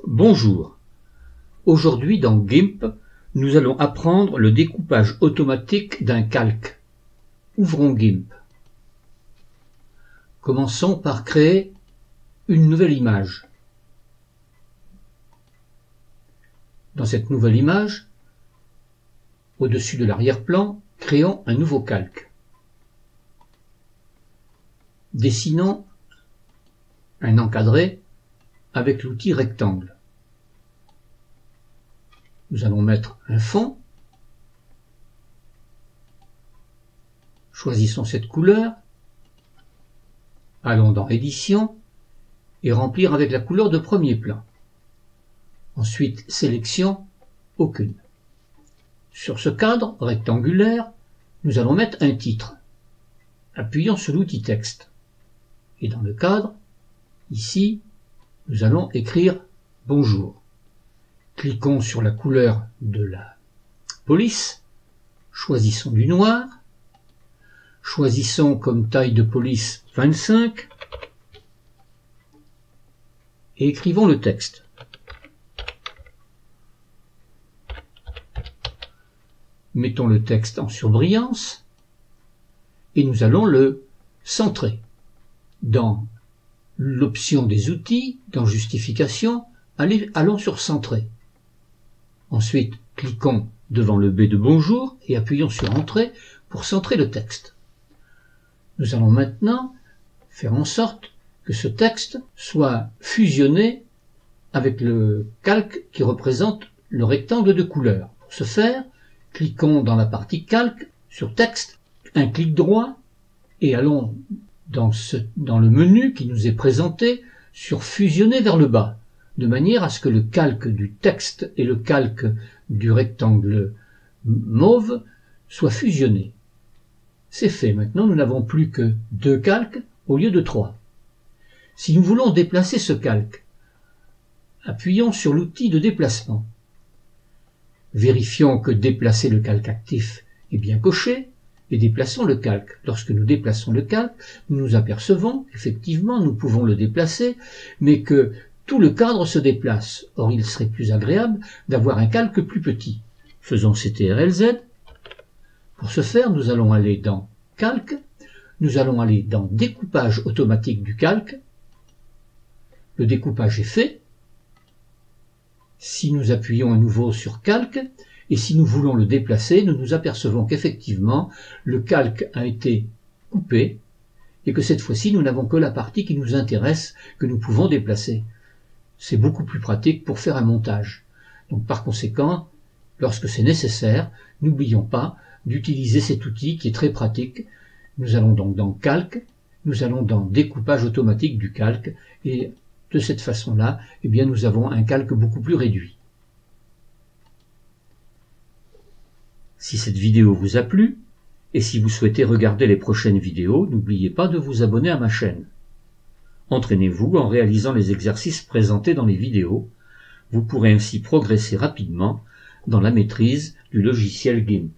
Bonjour. Aujourd'hui dans GIMP, nous allons apprendre le découpage automatique d'un calque. Ouvrons GIMP. Commençons par créer une nouvelle image. Dans cette nouvelle image, au-dessus de l'arrière-plan, créons un nouveau calque. Dessinons un encadré avec l'outil rectangle. Nous allons mettre un fond. Choisissons cette couleur. Allons dans Édition et remplir avec la couleur de premier plan. Ensuite, sélection aucune. Sur ce cadre rectangulaire, nous allons mettre un titre. Appuyons sur l'outil texte. Et dans le cadre, ici, nous allons écrire bonjour. Cliquons sur la couleur de la police. Choisissons du noir. Choisissons comme taille de police 25. Et écrivons le texte. Mettons le texte en surbrillance. Et nous allons le centrer. Dans l'option des outils, dans Justification, allons sur Centrer. Ensuite, cliquons devant le B de Bonjour et appuyons sur Entrée pour centrer le texte. Nous allons maintenant faire en sorte que ce texte soit fusionné avec le calque qui représente le rectangle de couleur. Pour ce faire, cliquons dans la partie Calque sur Texte, un clic droit et allons dans le menu qui nous est présenté sur Fusionner vers le bas, de manière à ce que le calque du texte et le calque du rectangle mauve soient fusionnés. C'est fait. Maintenant, nous n'avons plus que 2 calques au lieu de 3. Si nous voulons déplacer ce calque, appuyons sur l'outil de déplacement. Vérifions que déplacer le calque actif est bien coché et déplaçons le calque. Lorsque nous déplaçons le calque, nous nous apercevons qu'effectivement nous pouvons le déplacer, mais que tout le cadre se déplace. Or, il serait plus agréable d'avoir un calque plus petit. Faisons CTRL-Z. Pour ce faire, nous allons aller dans Calque, nous allons aller dans Découpage automatique du calque. Le découpage est fait. Si nous appuyons à nouveau sur Calque, et si nous voulons le déplacer, nous nous apercevons qu'effectivement, le calque a été coupé, et que cette fois-ci, nous n'avons que la partie qui nous intéresse, que nous pouvons déplacer. C'est beaucoup plus pratique pour faire un montage. Donc par conséquent, lorsque c'est nécessaire, n'oublions pas d'utiliser cet outil qui est très pratique. Nous allons donc dans Calque, nous allons dans Découpage automatique du calque, et de cette façon-là, eh bien, nous avons un calque beaucoup plus réduit. Si cette vidéo vous a plu, et si vous souhaitez regarder les prochaines vidéos, n'oubliez pas de vous abonner à ma chaîne. Entraînez-vous en réalisant les exercices présentés dans les vidéos. Vous pourrez ainsi progresser rapidement dans la maîtrise du logiciel GIMP.